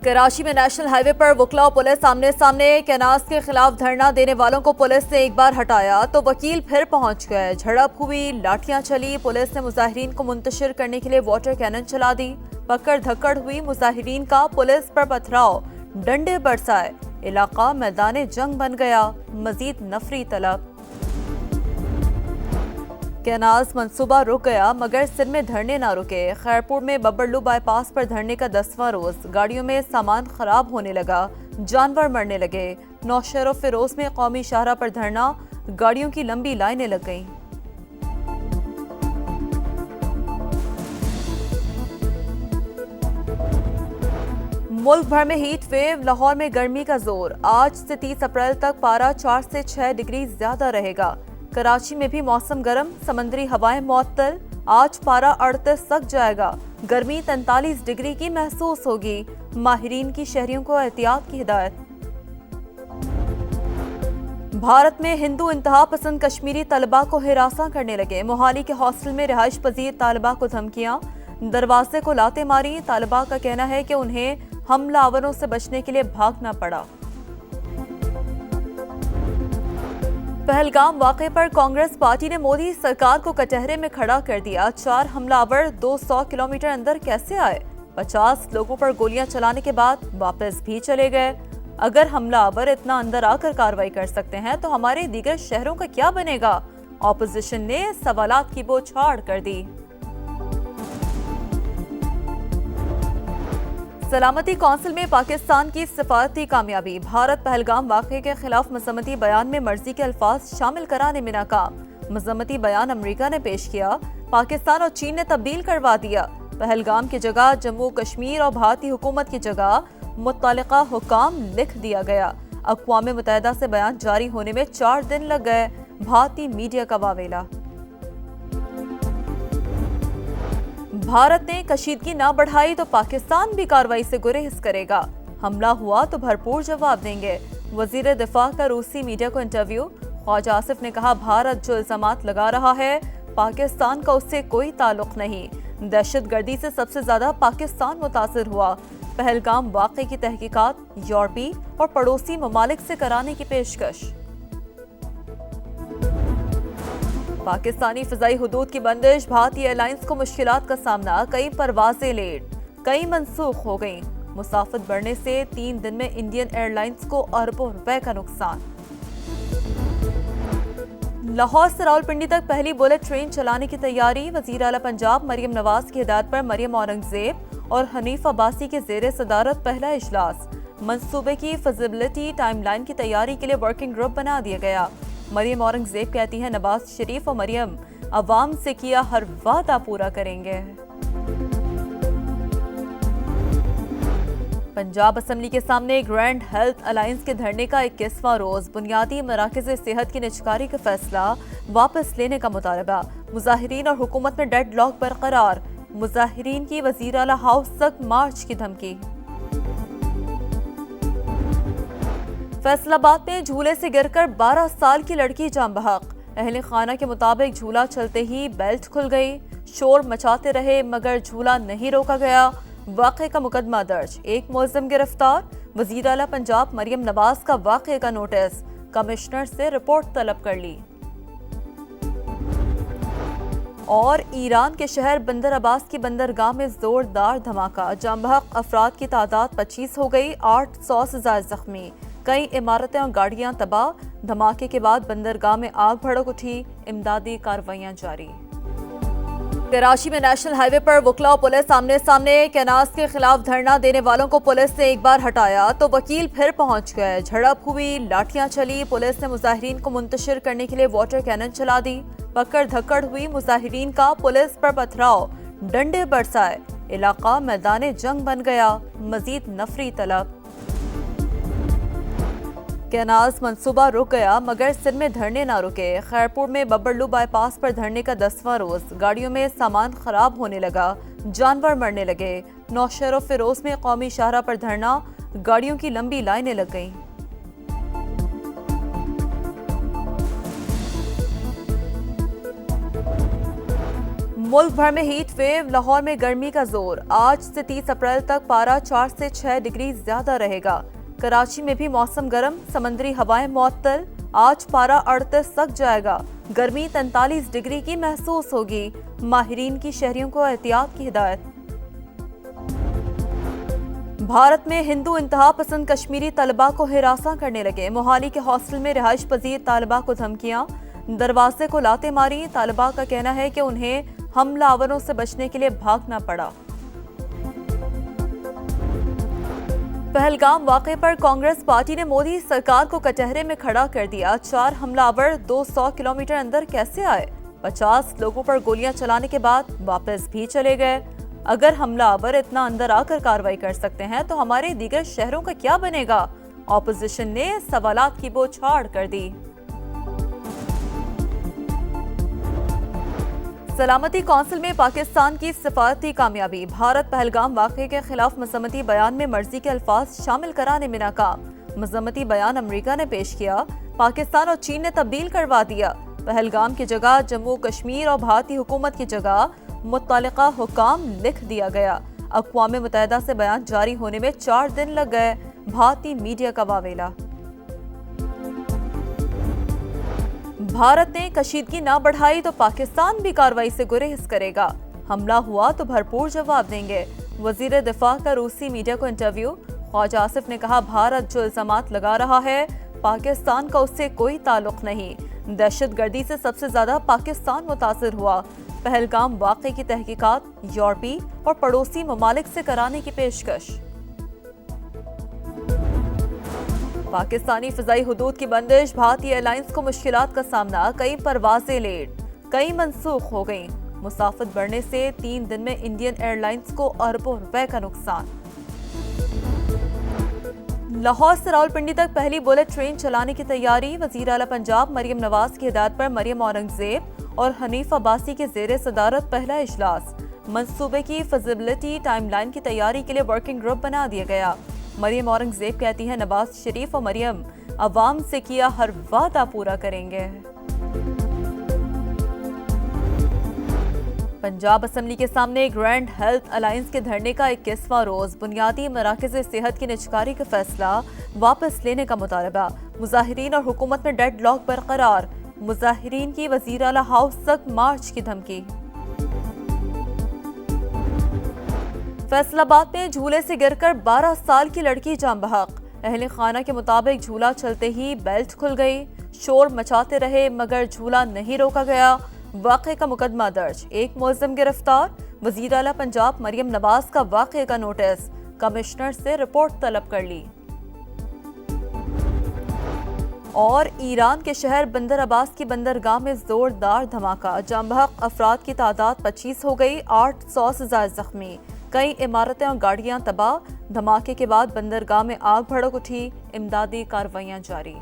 कराची में national highway पर वकला और पुलिस आमने सामने। कैनास के खिलाफ धरना देने वालों को पुलिस ने एक बार हटाया तो वकील फिर पहुंच गए। झड़प हुई, लाठियां चली। पुलिस ने मुजाहिरीन को मुंतशिर करने के लिए वाटर कैनन चला दी। पकड़ धक्कड़ हुई मुजाहिरीन का, पुलिस पर पथराव, डंडे बरसाए। इलाका मैदान जंग बन गया। मजीद नफरी तलब। कैनास मंसूबा रुक गया मगर सिंध में धरने ना रुके। खैरपुर में बब्बरलू बाईपास पर धरने का 10वां रोज। गाड़ियों में सामान खराब होने लगा, जानवर मरने लगे। नौशहर और फिरोज में कौमी शाहरा पर धरना, गाड़ियों की लंबी लाइनें लग गईं। मुल्क भर में हीट वेव, लाहौर में गर्मी का जोर। आज से 30 अप्रैल तक पारा 4 से 6 डिग्री ज्यादा रहेगा। कराची में भी मौसम गर्म, समंदरी हवाएं मुअत्तल। आज पारा 38 तक जाएगा। गर्मी 43 डिग्री की महसूस होगी। माहिरीन की शहरियों को एहतियात की हिदायत। भारत में हिंदू इंतहा पसंद कश्मीरी तलबा को हिरासा करने लगे। मोहाली के हॉस्टल में रिहाइश पजीर तालिबा को धमकियां, दरवाजे को लाते मारी। तालिबा का कहना है कि उन्हें हमलावरों से बचने के लिए भागना पड़ा। पहलगाम वाक़े पर कांग्रेस पार्टी ने मोदी सरकार को कटहरे में खड़ा कर दिया। 4 हमलावर 200 किलोमीटर अंदर कैसे आए? 50 लोगों पर गोलियां चलाने के बाद वापस भी चले गए। अगर हमलावर इतना अंदर आकर कार्रवाई कर सकते हैं तो हमारे दीगर शहरों का क्या बनेगा? ऑपोजिशन ने सवालात की बौछार कर दी। सलामती कौंसिल में पाकिस्तान की सिफारती कामयाबी। भारत पहलगाम वाक़े के खिलाफ मज़म्मती बयान में मर्जी के अल्फाज शामिल कराने में नाकाम। मज़म्मती बयान अमेरिका ने पेश किया, पाकिस्तान और चीन ने तब्दील करवा दिया। पहलगाम की जगह जम्मू कश्मीर और भारतीय हुकूमत की जगह मुत्तलिका हुकाम लिख दिया गया। अक़वाम मुत्तहिदा से बयान जारी होने में 4 दिन लग गए। भारतीय मीडिया का वावेला। भारत ने कशीदगी ना बढ़ाई तो पाकिस्तान भी कार्रवाई से गुरेज करेगा। हमला हुआ तो भरपूर जवाब देंगे। वजीर दिफा का रूसी मीडिया को इंटरव्यू। ख्वाजा आसिफ ने कहा, भारत जो इल्जामात लगा रहा है पाकिस्तान का उससे कोई ताल्लुक नहीं। दहशतगर्दी से सबसे ज्यादा पाकिस्तान मुतासिर हुआ। पहलगाम वाक़े की तहकीकात यूरोपी और पड़ोसी ममालिक से कराने की पेशकश। पाकिस्तानी फ़िज़ाई हुदूद की बंदिश, भारतीय एयरलाइंस को मुश्किलात का सामना। कई परवाजें लेट, कई मनसूख हो गईं। मुसाफिर बढ़ने से 3 दिन में इंडियन एयरलाइंस को अरबों रुपए का नुकसान। लाहौर से रावलपिंडी तक पहली बुलेट ट्रेन चलाने की तैयारी। वज़ीर आला पंजाब मरियम नवाज की हिदायत पर मरियम औरंगजेब और हनीफ अब्बासी के ज़ेरे सदारत पहला इजलास। मंसूबे की फिजिबिलिटी टाइमलाइन की तैयारी के लिए वर्किंग ग्रुप बना दिया गया। मरियम औरंगजेब कहती हैं, नवाज शरीफ और मरियम अवाम से किया हर वादा पूरा करेंगे। पंजाब असेंबली के सामने ग्रैंड हेल्थ अलायंस के धरने का 21वां रोज। बुनियादी मराकज़ सेहत की निजकारी का फैसला वापस लेने का मुतालबा। मुजाहिरीन और हुकूमत में डेड लॉक बरकरार। मुजाहिरीन की वज़ीर आला हाउस तक मार्च की धमकी। फैसलाबाद में झूले से गिरकर 12 साल की लड़की जान बहक। अहले खाना के मुताबिक झूला चलते ही बेल्ट खुल गई। शोर मचाते रहे मगर झूला नहीं रोका गया। वाक़े का मुकदमा दर्ज, एक मुलज़िम गिरफ्तार। वज़ीर आला पंजाब मरियम नवाज का वाक़े का नोटिस, कमिश्नर से रिपोर्ट तलब कर ली। और ईरान के शहर बंदर अब्बास की बंदरगाह में जोरदार धमाका। जान बहक अफराद की तादाद 25 हो गई, 800 से ज्यादा जख्मी। कई इमारतें और गाड़ियां तबाह। धमाके के बाद बंदरगाह में आग भड़क उठी। इमदादी कार्रवाइयां जारी। कराची में नेशनल हाईवे पर वकला और पुलिस आमने सामने। कैनास के खिलाफ धरना देने वालों को पुलिस ने एक बार हटाया तो वकील फिर पहुंच गए। झड़प हुई, लाठियां चली। पुलिस ने मुजाहिरीन को मुंतशिर करने के लिए वाटर कैनन चला दी। पकड़ धक्कड़ हुई मुजाहिरीन का, पुलिस पर पथराव, डंडे बरसाए। इलाका मैदान जंग बन गया। मजीद नफरी तलब। कैनास मंसूबा रुक गया मगर सिंध में धरने ना रुके। खैरपुर में बब्बरलू बाईपास पर धरने का 10वां रोज। गाड़ियों में सामान खराब होने लगा, जानवर मरने लगे। नौशहर और फिरोज में कौमी शाहरा पर धरना, गाड़ियों की लंबी लाइनें लग गईं। मुल्क भर में हीट वेव, लाहौर में गर्मी का जोर। आज से 30 अप्रैल तक पारा 4 से 6 डिग्री ज्यादा रहेगा। कराची में भी मौसम गर्म, समंदरी हवाएं मुअत्तल। आज पारा 38 तक जाएगा। गर्मी 43 डिग्री की महसूस होगी। माहिरीन की शहरियों को एहतियात की हिदायत। भारत में हिंदू इंतहा पसंद कश्मीरी तलबा को हिरासा करने लगे। मोहाली के हॉस्टल में रिहाइश पजीर तालिबा को धमकियां, दरवाजे को लाते मारी। तालिबा का कहना है कि उन्हें हमलावरों से बचने के लिए भागना पड़ा। पहलगाम वाक़े पर कांग्रेस पार्टी ने मोदी सरकार को कटहरे में खड़ा कर दिया। 4 हमलावर 200 किलोमीटर अंदर कैसे आए? 50 लोगों पर गोलियां चलाने के बाद वापस भी चले गए। अगर हमलावर इतना अंदर आकर कार्रवाई कर सकते हैं तो हमारे दीगर शहरों का क्या बनेगा? ऑपोजिशन ने सवालात की बौछार कर दी। सलामती कौंसिल में पाकिस्तान की सिफारती कामयाबी। भारत पहलगाम वाक़े के खिलाफ मज़म्मती बयान में मर्जी के अल्फाज शामिल कराने में नाकाम। मज़म्मती बयान अमेरिका ने पेश किया, पाकिस्तान और चीन ने तब्दील करवा दिया। पहलगाम की जगह जम्मू कश्मीर और भारतीय हुकूमत की जगह मुत्तलिका हुकाम लिख दिया गया। अक़वाम मुत्तहिदा से बयान जारी होने में 4 दिन लग गए। भारतीय मीडिया का वावेला। भारत ने कशीदगी न बढ़ाई तो पाकिस्तान भी कार्रवाई से गुरेज करेगा। हमला हुआ तो भरपूर जवाब देंगे। वजीर दिफा का रूसी मीडिया को इंटरव्यू। ख्वाजा आसिफ ने कहा, भारत जो इल्जामात लगा रहा है पाकिस्तान का उससे कोई ताल्लुक नहीं। दहशतगर्दी से सबसे ज्यादा पाकिस्तान मुतासिर हुआ। पहलगाम वाक़े की तहकीकात यूरोपी और पड़ोसी ममालिक से कराने की पेशकश। पाकिस्तानी फ़िज़ाई हुदूद की बंदिश, भारतीय एयरलाइंस को मुश्किलात का सामना। कई परवाजें लेट, कई मनसूख हो गईं। मुसाफिर बढ़ने से 3 दिन में इंडियन एयरलाइंस को अरबों रुपए का नुकसान। लाहौर से रावलपिंडी तक पहली बुलेट ट्रेन चलाने की तैयारी। वज़ीर आला पंजाब मरियम नवाज की हिदायत पर मरियम औरंगजेब और हनीफ अब्बासी के ज़ेरे सदारत पहला इजलास। मंसूबे की फिजिबिलिटी टाइमलाइन की तैयारी के लिए वर्किंग ग्रुप बना दिया गया। मरियम औरंगजेब कहती हैं, नवाज शरीफ और मरियम अवाम से किया हर वादा पूरा करेंगे। पंजाब असेंबली के सामने ग्रैंड हेल्थ अलायंस के धरने का 21वां रोज। बुनियादी मराकज़ सेहत की निजकारी का फैसला वापस लेने का मुतालबा। मुजाहिरीन और हुकूमत में डेड लॉक बरकरार। मुजाहिरीन की वज़ीर आला हाउस तक मार्च की धमकी। फैसलाबाद में झूले से गिरकर 12 साल की लड़की जान बहक। अहले खाना के मुताबिक झूला चलते ही बेल्ट खुल गई। शोर मचाते रहे मगर झूला नहीं रोका गया। वाक़े का मुकदमा दर्ज, एक मुलज़िम गिरफ्तार। वज़ीर आला पंजाब मरियम नवाज का वाक़े का नोटिस, कमिश्नर से रिपोर्ट तलब कर ली। और ईरान के शहर बंदर अब्बास की बंदरगाह में जोरदार धमाका। जान बहक अफराद की तादाद 25 हो गई, 800 से ज़्यादा जख्मी। कई इमारतें और गाड़ियां तबाह। धमाके के बाद बंदरगाह में आग भड़क उठी। इमदादी कार्रवाइयां जारी।